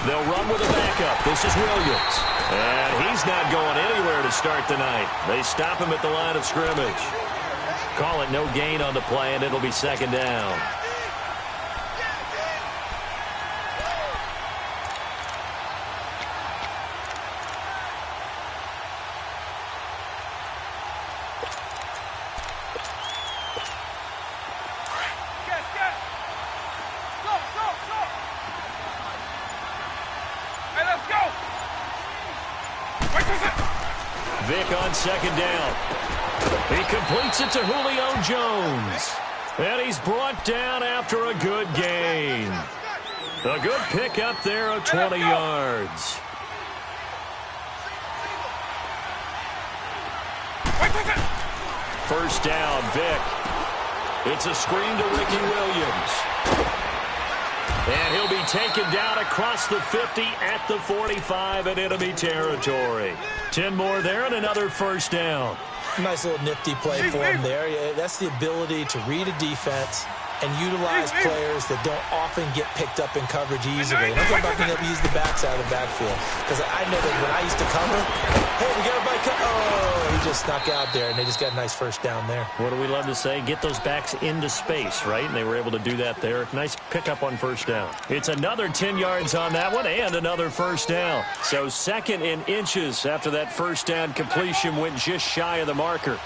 They'll run with a backup. This is Williams. And he's not going anywhere to start the night. They stop him at the line of scrimmage. Call it no gain on the play, and it'll be second down. Vic on second down. He completes it to Julio Jones. And he's brought down after a good gain. A good pickup there of 20 yards. First down, Vic. It's a screen to Ricky Williams. And he'll be taken down across the 50 at the 45 in enemy territory. 10 more there and another first down. Nice little nifty play for him there. That's the ability to read a defense and utilize players that don't often get picked up in coverage easily. And I'm talking about being able to use the backside of the backfield. Because I know that when I used to cover, hey, we got a bike. Oh, he just snuck out there, and they just got a nice first down there. What do we love to say? Get those backs into space, right? And they were able to do that there. Nice pickup on first down. It's another 10 yards on that one and another first down. So second in inches after that first down completion went just shy of the marker.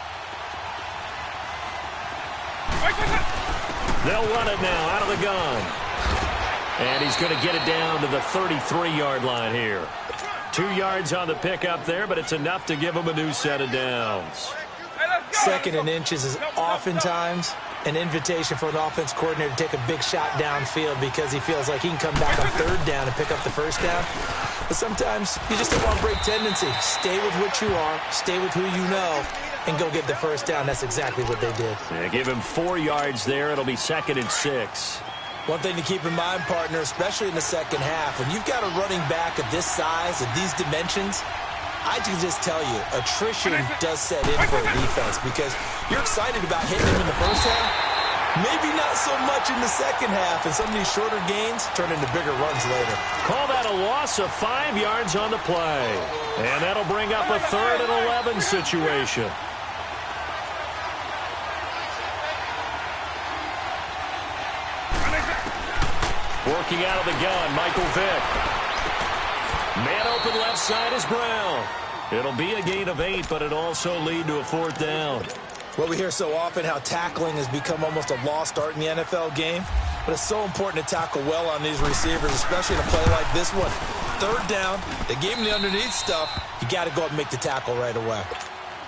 They'll run it now out of the gun. And he's going to get it down to the 33-yard line here. 2 yards on the pickup there, but it's enough to give him a new set of downs. Second and inches is oftentimes an invitation for an offense coordinator to take a big shot downfield because he feels like he can come back on third down and pick up the first down. But sometimes you just don't want to break tendency. Stay with what you are, stay with who you know, and go get the first down. That's exactly what they did. Yeah, give him 4 yards there. It'll be 2nd and 6. One thing to keep in mind, partner, especially in the second half, when you've got a running back of this size, of these dimensions, I can just tell you, attrition does set in for a defense because you're excited about hitting him in the first half. Maybe not so much in the second half, and some of these shorter gains turn into bigger runs later. Call that a loss of 5 yards on the play. And that'll bring up a 3rd and 11 situation. Working out of the gun, Michael Vick. Man open left side is Brown. It'll be a gain of 8, but it'll also lead to a 4th down. Well, we hear so often how tackling has become almost a lost art in the NFL game, but it's so important to tackle well on these receivers, especially in a play like this one. Third down, they gave him the underneath stuff. You got to go up and make the tackle right away.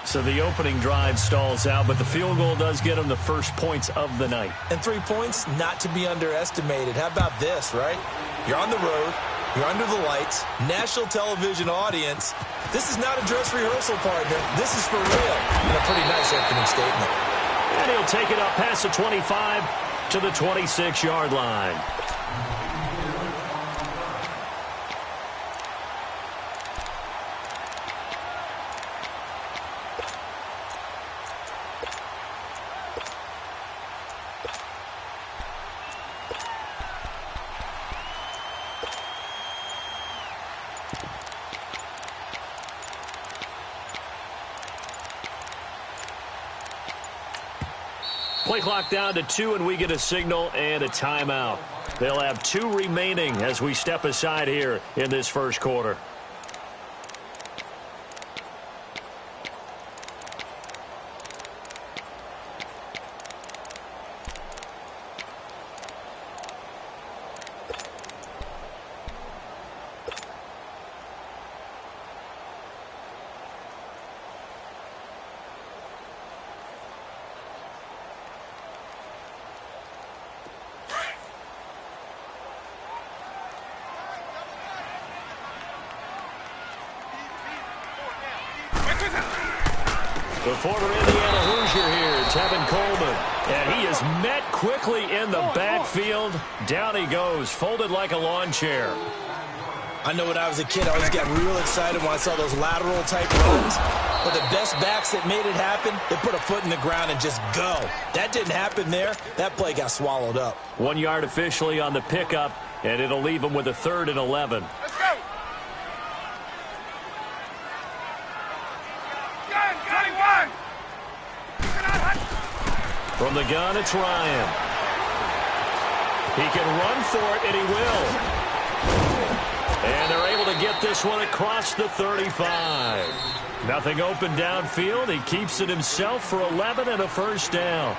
So the opening drive stalls out, but the field goal does get them the first points of the night. And 3 points, not to be underestimated. How about this, right? You're on the road. You're under the lights. National television audience. This is not a dress rehearsal, partner. This is for real. And a pretty nice opening statement. And he'll take it up past the 25 to the 26-yard line. Play clock down to 2, and we get a signal and a timeout. They'll have 2 remaining as we step aside here in this first quarter. The former Indiana Hoosier here, Tevin Coleman. And he is met quickly in the backfield. Down he goes, folded like a lawn chair. I know when I was a kid, I always got real excited when I saw those lateral-type runs. But the best backs that made it happen, they put a foot in the ground and just go. That didn't happen there. That play got swallowed up. 1 yard officially on the pickup, and it'll leave them with a 3rd and 11. Let's go. Gun, 21. From the gun, it's Ryan. He can run for it, and he will. And they're able to get this one across the 35. Nothing open downfield. He keeps it himself for 11 and a first down.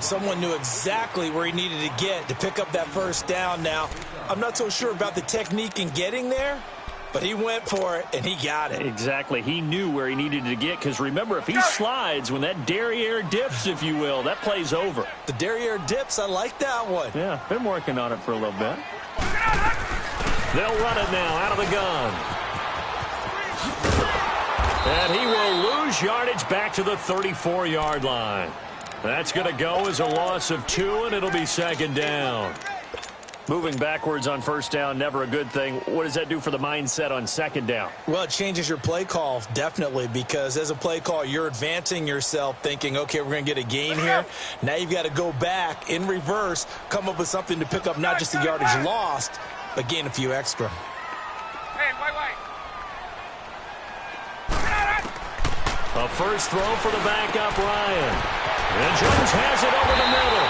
Someone knew exactly where he needed to get to pick up that first down now. I'm not so sure about the technique in getting there, but he went for it, and he got it. Exactly. He knew where he needed to get, because remember, if he slides, when that derriere dips, if you will, that play's over. The derriere dips, I like that one. Yeah, been working on it for a little bit. They'll run it now out of the gun. And he will lose yardage back to the 34-yard line. That's going to go as a loss of 2, and it'll be 2nd down. Moving backwards on first down, never a good thing. What does that do for the mindset on 2nd down? Well, it changes your play call, definitely, because as a play call, you're advancing yourself thinking, okay, we're going to get a gain here. Now you've got to go back in reverse, come up with something to pick up not just the yardage lost, but gain a few extra. Hey, wait. A first throw for the backup, Ryan. And Jones has it over the middle.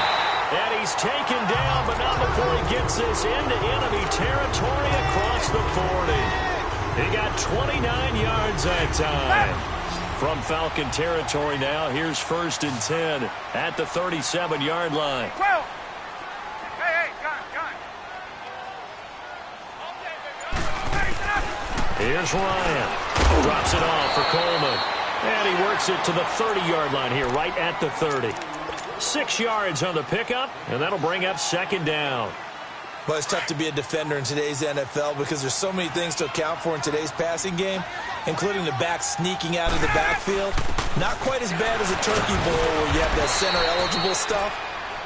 And he's taken down, but not before he gets this into enemy territory across the 40. He got 29 yards that time. From Falcon territory now, here's 1st and 10 at the 37-yard line. 12. Hey, gun. Here's Ryan. Drops it off for Coleman. And he works it to the 30-yard line here, right at the 30. 6 yards on the pickup, and that'll bring up 2nd down. But it's tough to be a defender in today's NFL because there's so many things to account for in today's passing game, including the back sneaking out of the backfield. Not quite as bad as a turkey bowl where you have that center-eligible stuff,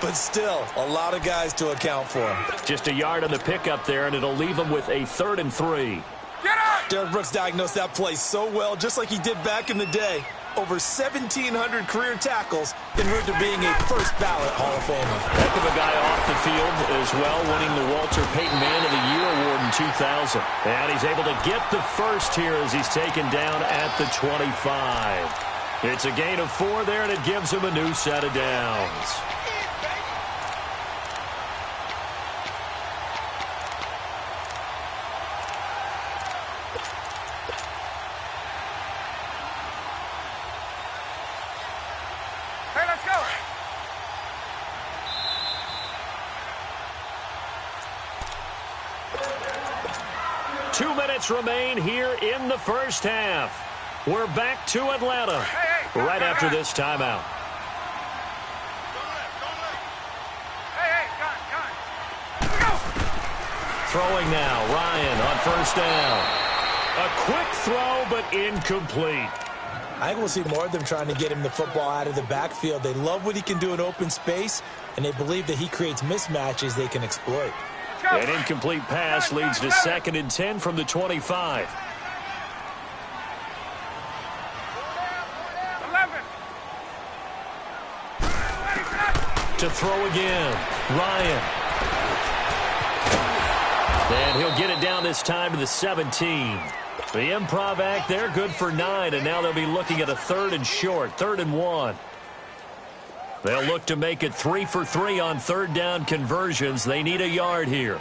but still a lot of guys to account for. Just a yard on the pickup there, and it'll leave them with a 3rd and 3. Get up! Derek Brooks diagnosed that play so well, just like he did back in the day. Over 1,700 career tackles en route to being a first-ballot Hall of Famer. Heck of a guy off the field as well, winning the Walter Payton Man of the Year award in 2000. And he's able to get the first here as he's taken down at the 25. It's a gain of 4 there, and it gives him a new set of downs. Hey, let's go. 2 minutes remain here in the first half. We're back to Atlanta right after this timeout. Hey, gun. Let's go. Throwing now, Ryan on first down. A quick throw, but incomplete. I think we'll see more of them trying to get him the football out of the backfield. They love what he can do in open space, and they believe that he creates mismatches they can exploit. An incomplete pass leads to 2nd and 10 from the 25. 11. To throw again, Ryan. And he'll get it down this time to the 17. The improv act there, good for 9, and now they'll be looking at a 3rd and short, 3rd and 1. They'll look to make it 3 for 3 on 3rd down conversions. They need a yard here.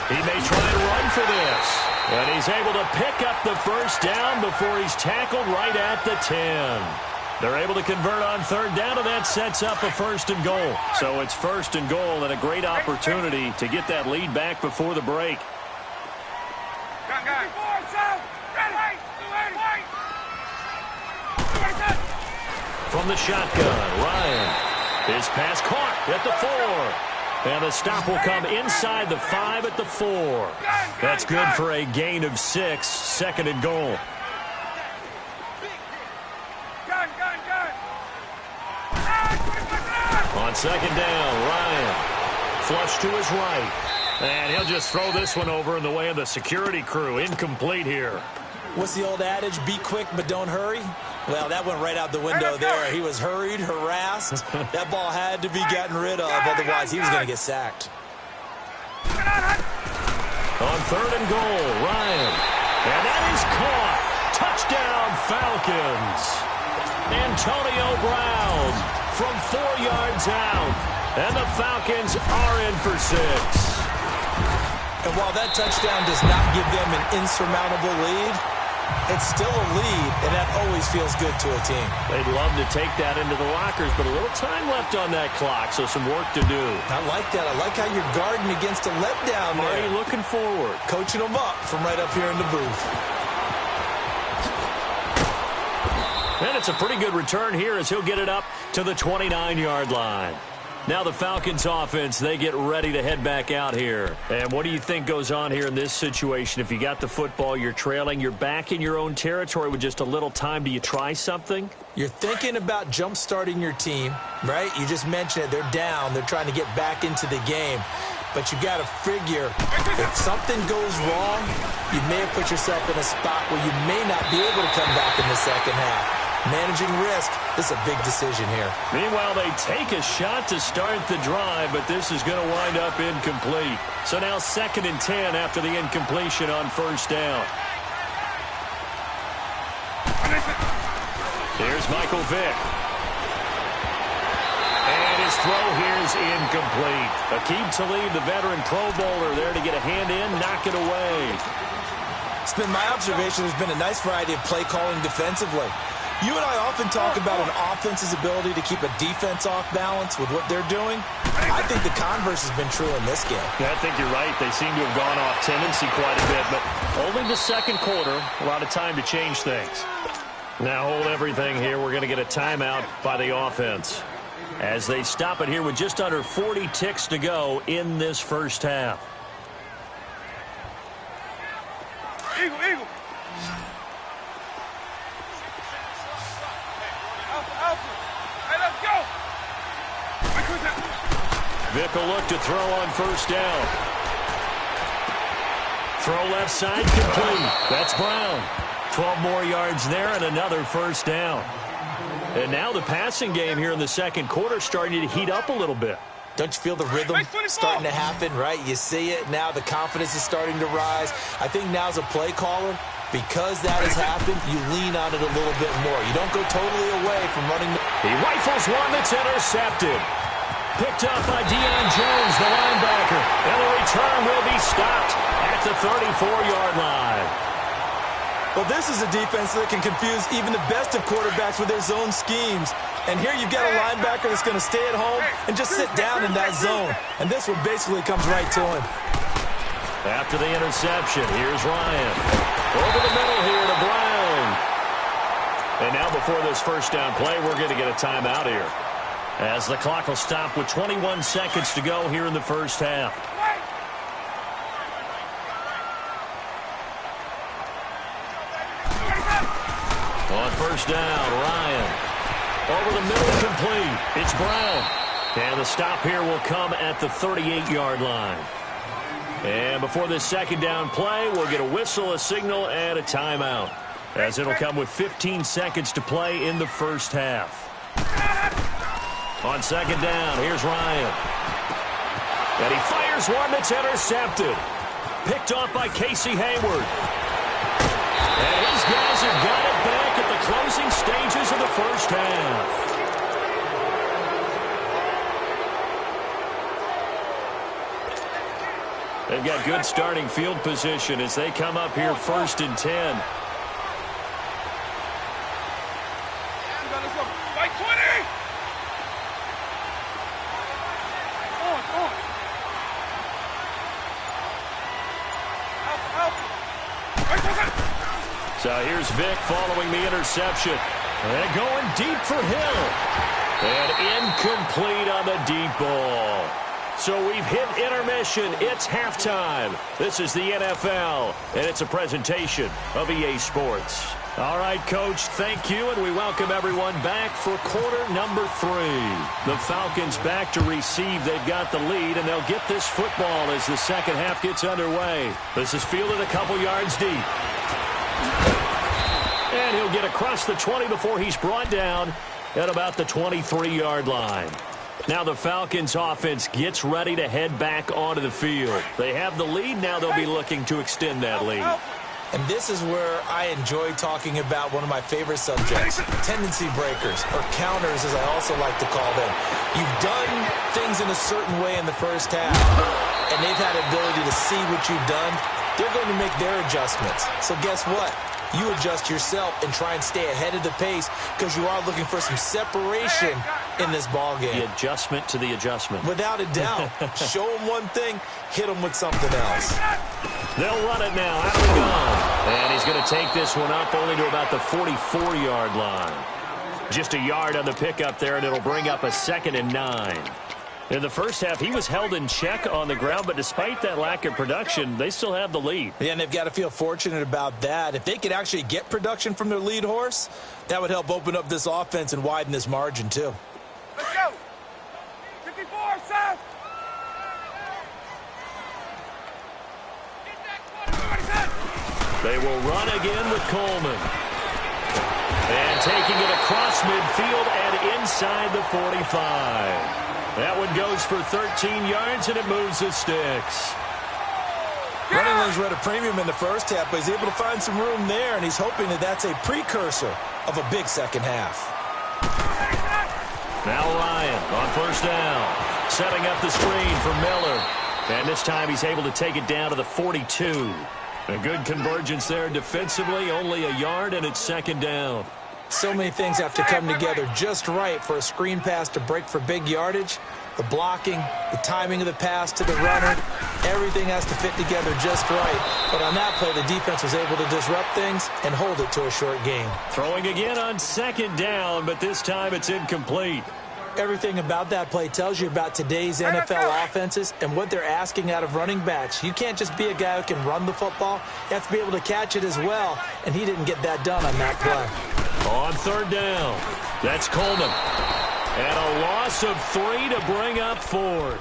He may try and run for this. And he's able to pick up the first down before he's tackled right at the 10. They're able to convert on 3rd down, and that sets up a 1st and goal. So it's 1st and goal and a great opportunity to get that lead back before the break. From the shotgun, Ryan. His pass caught at the 4. And the stop will come inside the 5 at the 4. That's good for a gain of 6, 2nd and goal. On second down, Ryan. Flush to his right. And he'll just throw this one over in the way of the security crew. Incomplete here. What's the old adage? Be quick, but don't hurry. Well, that went right out the window there. He was hurried, harassed. That ball had to be gotten rid of. Otherwise, he was going to get sacked. On third and goal, Ryan. And that is caught. Touchdown, Falcons. Antonio Brown from 4 yards out. And the Falcons are in for 6. And while that touchdown does not give them an insurmountable lead, it's still a lead, and that always feels good to a team. They'd love to take that into the lockers, but a little time left on that clock, so some work to do. I like that. I like how you're guarding against a letdown there. Marty looking forward. Coaching them up from right up here in the booth. And it's a pretty good return here as he'll get it up to the 29-yard line. Now the Falcons offense, they get ready to head back out here. And what do you think goes on here in this situation? If you got the football, you're trailing, you're back in your own territory with just a little time. Do you try something? You're thinking about jump-starting your team, right? You just mentioned it. They're down. They're trying to get back into the game. But you got to figure, if something goes wrong, you may have put yourself in a spot where you may not be able to come back in the second half. Managing risk, this is a big decision here. Meanwhile, they take a shot to start the drive, but this is going to wind up incomplete. So now 2nd and 10 after the incompletion on first down. Here's Michael Vick. And his throw here is incomplete. Aqib Talib, the veteran Pro Bowler, there to get a hand in, knock it away. It's been my observation there's been a nice variety of play calling defensively. You and I often talk about an offense's ability to keep a defense off balance with what they're doing. I think the converse has been true in this game. Yeah, I think you're right. They seem to have gone off tendency quite a bit, but only the second quarter, a lot of time to change things. Now hold everything here. We're going to get a timeout by the offense as they stop it here with just under 40 ticks to go in this first half. Eagle, eagle. Alpha. Hey, let's go. Vick will look to throw on first down. Throw left side complete. That's Brown. 12 more yards there and another first down. And now the passing game here in the second quarter starting to heat up a little bit. Don't you feel the rhythm starting to happen, right? You see it now. The confidence is starting to rise. I think now's a play caller. Because that has happened, you lean on it a little bit more. You don't go totally away from running. He rifles one that's intercepted. Picked up by Deion Jones, the linebacker. And the return will be stopped at the 34-yard line. Well, this is a defense that can confuse even the best of quarterbacks with their zone schemes. And here you've got a linebacker that's going to stay at home and just sit down in that zone. And this one basically comes right to him. After the interception, here's Ryan. Over the middle here to Brown. And now before this first down play, we're going to get a timeout here, as the clock will stop with 21 seconds to go here in the first half. On first down, Ryan. Over the middle, complete. It's Brown. And the stop here will come at the 38-yard line. And before this second down play, we'll get a whistle, a signal, and a timeout, as it'll come with 15 seconds to play in the first half. On second down, here's Ryan. And he fires one that's intercepted. Picked off by Casey Hayward. And his guys have got it back at the closing stages of the first half. They've got good starting field position as they come up here 1st and 10. Let's go. Like 20. On. Alpha. So here's Vick following the interception. And going deep for Hill. And incomplete on the deep ball. So we've hit intermission. It's halftime. This is the NFL, and it's a presentation of EA Sports. All right, Coach, thank you, and we welcome everyone back for quarter number 3. The Falcons back to receive. They've got the lead, and they'll get this football as the second half gets underway. This is fielded a couple yards deep. And he'll get across the 20 before he's brought down at about the 23-yard line. Now the Falcons offense gets ready to head back onto the field. They have the lead. Now they'll be looking to extend that lead. And this is where I enjoy talking about one of my favorite subjects, tendency breakers, or counters as I also like to call them. You've done things in a certain way in the first half, and they've had the ability to see what you've done. They're going to make their adjustments. So guess what? You adjust yourself and try and stay ahead of the pace because you are looking for some separation in this ball game. The adjustment to the adjustment. Without a doubt. Show them one thing, hit them with something else. They'll run it now. Out of the gun. And he's going to take this one up only to about the 44-yard line. Just a yard on the pickup there, and it'll bring up a 2nd and 9. In the first half, he was held in check on the ground, but despite that lack of production, they still have the lead. Yeah, and they've got to feel fortunate about that. If they could actually get production from their lead horse, that would help open up this offense and widen this margin, too. Let's go. 54, Seth. They will run again with Coleman. And taking it across midfield and inside the 45. That one goes for 13 yards, and it moves the sticks. Running lanes were at a premium in the first half, but he's able to find some room there, and he's hoping that that's a precursor of a big second half. Now Ryan on first down, setting up the screen for Miller. And this time he's able to take it down to the 42. A good convergence there defensively, only a yard, and it's 2nd down. So many things have to come together just right for a screen pass to break for big yardage. The blocking, the timing of the pass to the runner, everything has to fit together just right. But on that play, the defense was able to disrupt things and hold it to a short game. Throwing again on 2nd down, but this time it's incomplete. Everything about that play tells you about today's NFL offenses and what they're asking out of running backs. You can't just be a guy who can run the football. You have to be able to catch it as well, and he didn't get that done on that play. On 3rd down, that's Coleman. And a loss of 3 to bring up 4th.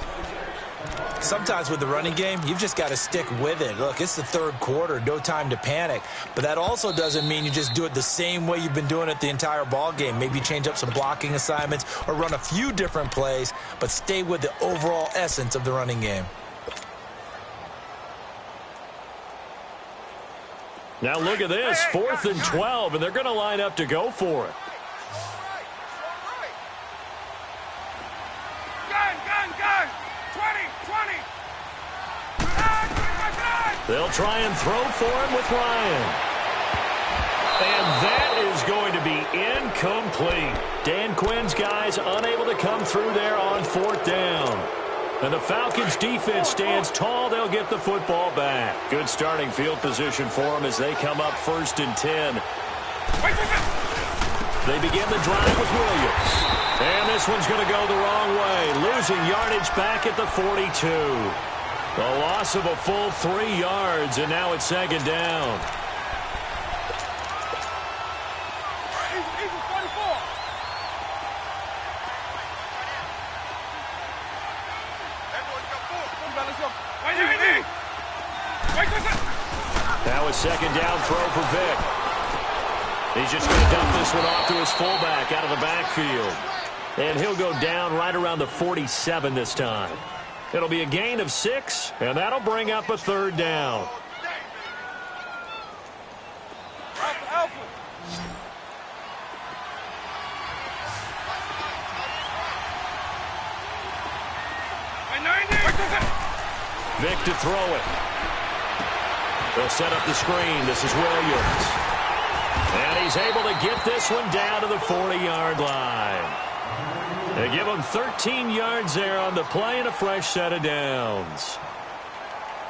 Sometimes with the running game, you've just got to stick with it. Look, it's the 3rd quarter, no time to panic. But that also doesn't mean you just do it the same way you've been doing it the entire ball game. Maybe change up some blocking assignments or run a few different plays, but stay with the overall essence of the running game. Now look at this, 4th and 12, and they're going to line up to go for it. Gun. 20. They'll try and throw for him with Ryan. And that is going to be incomplete. Dan Quinn's guys unable to come through there on 4th down. And the Falcons defense stands tall. They'll get the football back. Good starting field position for them as they come up 1st and 10. They begin the drive with Williams. And this one's going to go the wrong way. Losing yardage back at the 42. The loss of a full 3 yards, and now it's 2nd down. Eagle 44. Now a 2nd down throw for Vic. He's just going to dump this one off to his fullback out of the backfield. And he'll go down right around the 47 this time. It'll be a gain of 6, and that'll bring up a 3rd down. Alpha. Vic to throw it. They'll set up the screen. This is Williams. And he's able to get this one down to the 40-yard line. They give him 13 yards there on the play and a fresh set of downs.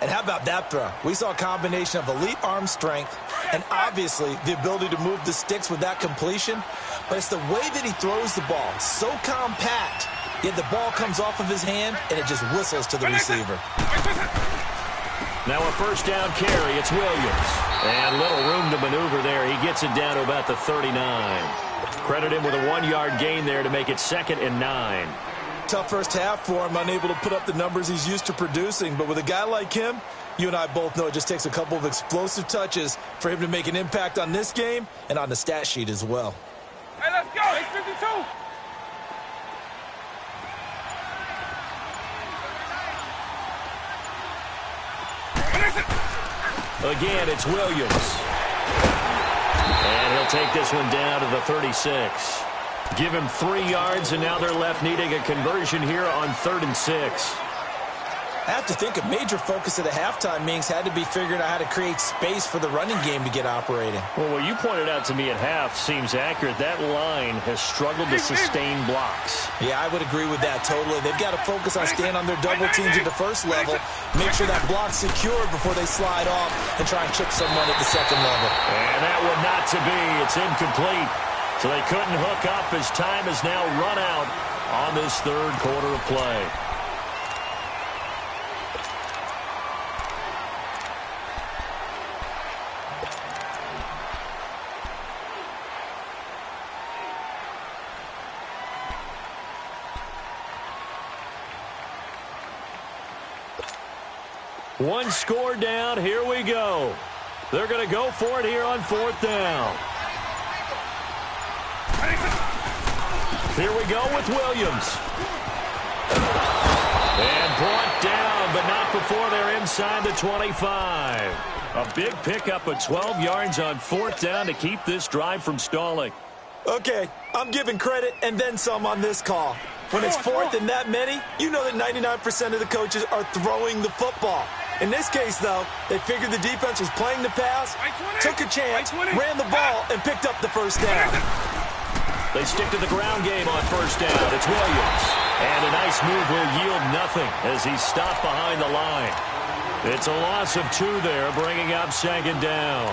And how about that throw? We saw a combination of elite arm strength and obviously the ability to move the sticks with that completion. But it's the way that he throws the ball. So compact, yet the ball comes off of his hand and it just whistles to the receiver. Now a first down carry. It's Williams. And little room to maneuver there. He gets it down to about the 39. Credit him with a 1-yard gain there to make it 2nd and 9. Tough first half for him, unable to put up the numbers he's used to producing. But with a guy like him, you and I both know it just takes a couple of explosive touches for him to make an impact on this game and on the stat sheet as well. Hey, let's go. It's 52. Again, it's Williams. And he'll take this one down to the 36. Give him 3 yards, and now they're left needing a conversion here on 3rd and 6. I have to think a major focus of the halftime meetings had to be figuring out how to create space for the running game to get operating. Well, what you pointed out to me at half seems accurate. That line has struggled to sustain blocks. Yeah, I would agree with that totally. They've got to focus on staying on their double teams at the first level, make sure that block's secured before they slide off and try and chip someone at the second level. And that one not to be. It's incomplete. So they couldn't hook up as time has now run out on this 3rd quarter of play. One score down. Here we go. They're going to go for it here on 4th down. Here we go with Williams. And brought down, but not before they're inside the 25. A big pickup of 12 yards on 4th down to keep this drive from stalling. Okay, I'm giving credit and then some on this call. When it's 4th and that many, you know that 99% of the coaches are throwing the football. In this case, though, they figured the defense was playing the pass, took a chance, ran the ball, and picked up the first down. They stick to the ground game on 1st down. It's Williams. And a nice move will yield nothing as he's stopped behind the line. It's a loss of 2 there, bringing up 2nd down.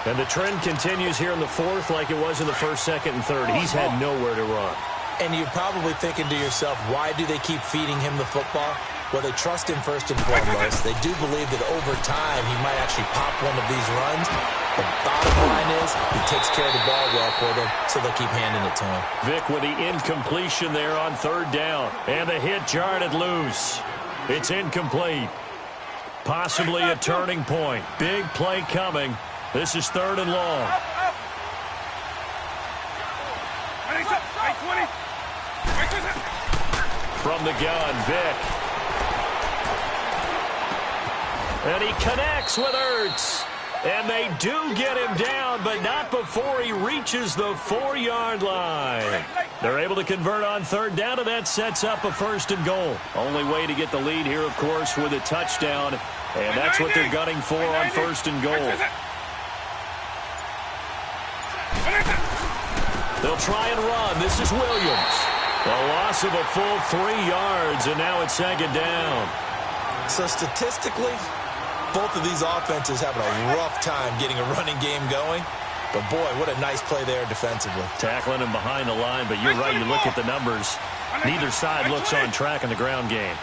And the trend continues here in the 4th like it was in the 1st, 2nd, and 3rd. He's had nowhere to run. And you're probably thinking to yourself, why do they keep feeding him the football? Well, they trust him first and foremost. They do believe that over time he might actually pop one of these runs. The bottom line is he takes care of the ball well for them, so they'll keep handing it to him. Vic with the incompletion there on 3rd down. And the hit jarred it loose. It's incomplete. Possibly a turning point. Big play coming. This is 3rd and long. From the gun, Vic. And he connects with Ertz. And they do get him down, but not before he reaches the 4-yard line. They're able to convert on 3rd down, and that sets up a 1st and goal. Only way to get the lead here, of course, with a touchdown. And that's what they're gunning for on 1st and goal. They'll try and run. This is Williams. A loss of a full 3 yards, and now it's 2nd down. So statistically, both of these offenses having a rough time getting a running game going. But, boy, what a nice play there defensively. Tackling him behind the line, but you're right. You look at the numbers. Neither side looks on track in the ground game.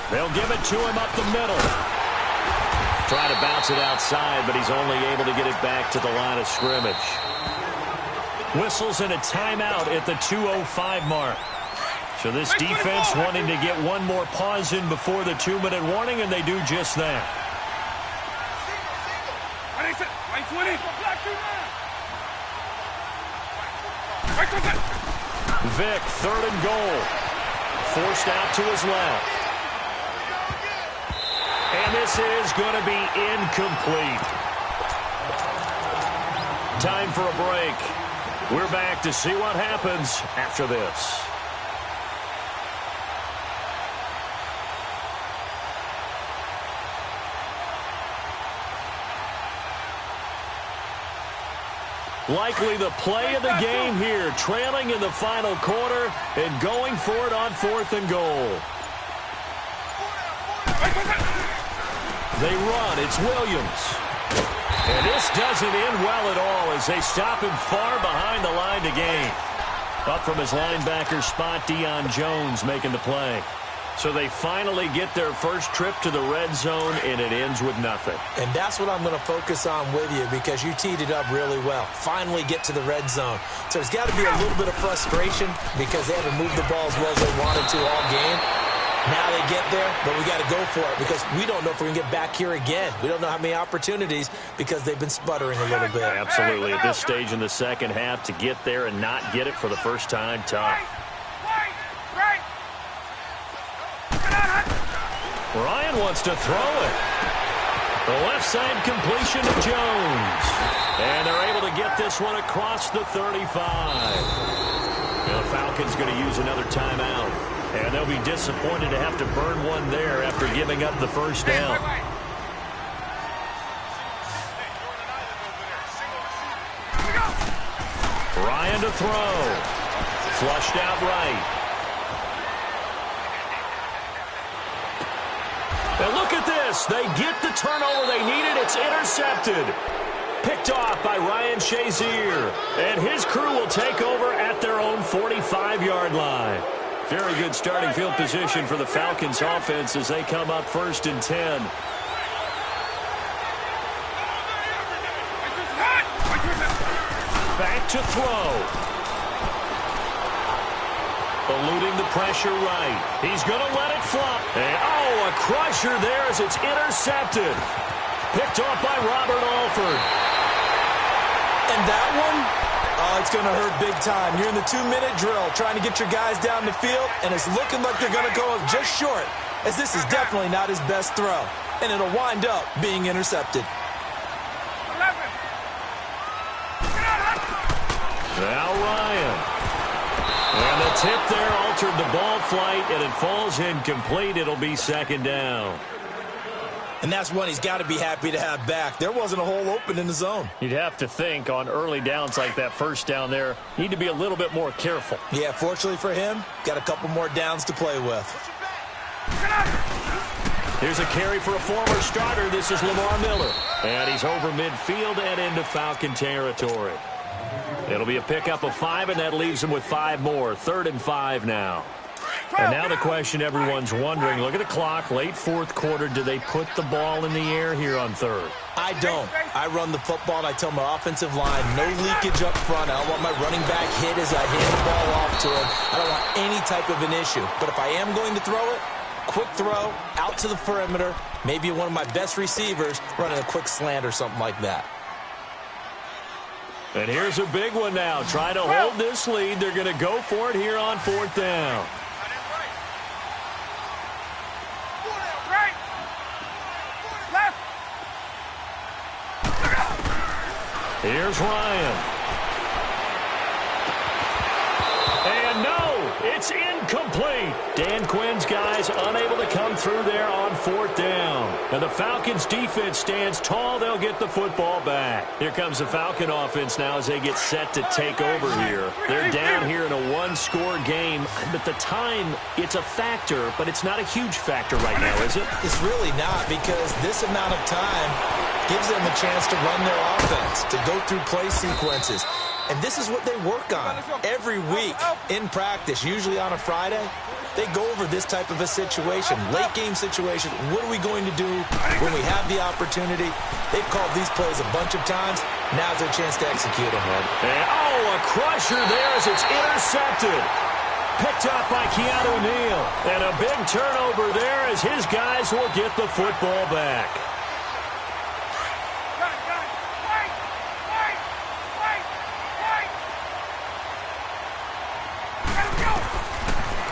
They'll give it to him up the middle. Try to bounce it outside, but he's only able to get it back to the line of scrimmage. Whistles and a timeout at the 2:05 mark. So this defense wanting to get one more pause in before the 2-minute warning, and they do just that. Vic, 3rd and goal. Forced out to his left. And this is going to be incomplete. Time for a break. We're back to see what happens after this. Likely the play of the game here, trailing in the final quarter and going for it on 4th and goal. They run. It's Williams. And this doesn't end well at all as they stop him far behind the line to gain. Up from his linebacker spot, Deion Jones making the play. So they finally get their first trip to the red zone, and it ends with nothing. And that's what I'm going to focus on with you because you teed it up really well. Finally get to the red zone. So there's got to be a little bit of frustration because they haven't moved the ball as well as they wanted to all game. Now they get there, but we got to go for it because we don't know if we're going to get back here again. We don't know how many opportunities because they've been sputtering a little bit. Absolutely. At this stage in the second half, to get there and not get it for the first time, tough. Ryan wants to throw it. The left side completion to Jones. And they're able to get this one across the 35. The Falcons going to use another timeout. And they'll be disappointed to have to burn one there after giving up the first down. Ryan to throw. Flushed out right. And look at this. They get the turnover they needed. It's intercepted. Picked off by Ryan Shazier. And his crew will take over at their own 45-yard line. Very good starting field position for the Falcons offense as they come up 1st and 10. Back to throw. Eluding the pressure right. He's going to let it fly. And, a crusher there as it's intercepted. Picked off by Robert Alford. And that one... oh, it's going to hurt big time. You're in the 2-minute drill trying to get your guys down the field, and it's looking like they're going to go just short, as this is definitely not his best throw, and it'll wind up being intercepted. 11. Now Ryan. And the tip there altered the ball flight, and it falls incomplete. It'll be 2nd down. And that's one he's got to be happy to have back. There wasn't a hole open in the zone. You'd have to think on early downs like that first down there, need to be a little bit more careful. Yeah, fortunately for him, got a couple more downs to play with. Here's a carry for a former starter. This is Lamar Miller. And he's over midfield and into Falcon territory. It'll be a pickup of 5, and that leaves him with 5 more. 3rd and 5 now. And now the question everyone's wondering, look at the clock, late 4th quarter, do they put the ball in the air here on 3rd? I don't. I run the football, and I tell my offensive line, no leakage up front. I don't want my running back hit as I hand the ball off to him. I don't want any type of an issue. But if I am going to throw it, quick throw, out to the perimeter, maybe one of my best receivers running a quick slant or something like that. And here's a big one now. Try to hold this lead. They're going to go for it here on 4th down. Here's Ryan. And no, it's incomplete. Dan Quinn's guys unable to come through there on 4th down. And the Falcons defense stands tall. They'll get the football back. Here comes the Falcon offense now as they get set to take over here. They're down here in a 1-score game. But the time, it's a factor, but it's not a huge factor right now, is it? It's really not, because this amount of time gives them a chance to run their offense, to go through play sequences. And this is what they work on every week in practice, usually on a Friday. They go over this type of a situation, late game situation. What are we going to do when we have the opportunity? They've called these plays a bunch of times. Now's their chance to execute them. And, a crusher there as it's intercepted. Picked up by Keanu Neal. And a big turnover there as his guys will get the football back.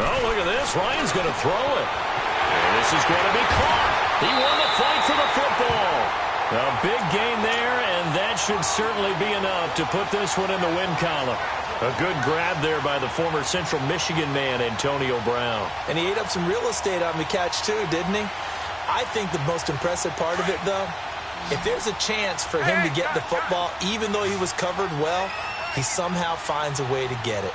Oh, look at this. Ryan's going to throw it. And this is going to be caught. He won the fight for the football. A big gain there, and that should certainly be enough to put this one in the win column. A good grab there by the former Central Michigan man, Antonio Brown. And he ate up some real estate on the catch, too, didn't he? I think the most impressive part of it, though, if there's a chance for him to get the football, even though he was covered well, he somehow finds a way to get it.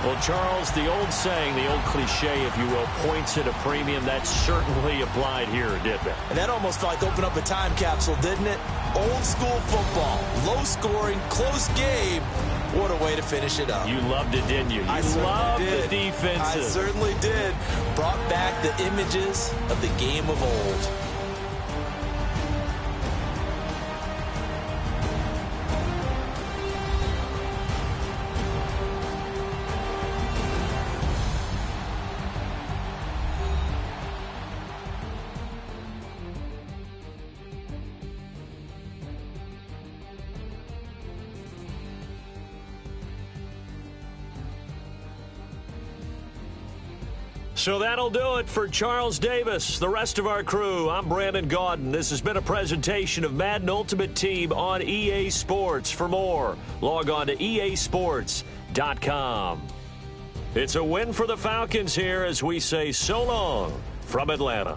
Well, Charles, the old saying, the old cliche, if you will, points at a premium, that certainly applied here, didn't it? And that almost felt like opened up a time capsule, didn't it? Old school football, low scoring, close game. What a way to finish it up. You loved it, didn't you? You loved the defenses. I certainly did. Brought back the images of the game of old. So that'll do it for Charles Davis, the rest of our crew. I'm Brandon Gaudin. This has been a presentation of Madden Ultimate Team on EA Sports. For more, log on to easports.com. It's a win for the Falcons here as we say so long from Atlanta.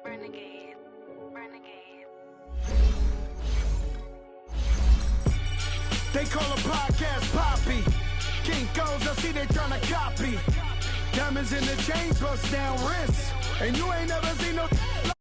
Renegade, renegade. They call a podcast Poppy. Kinkos, I see they tryna copy. Diamonds in the chain, bust down wrists. And you ain't never seen no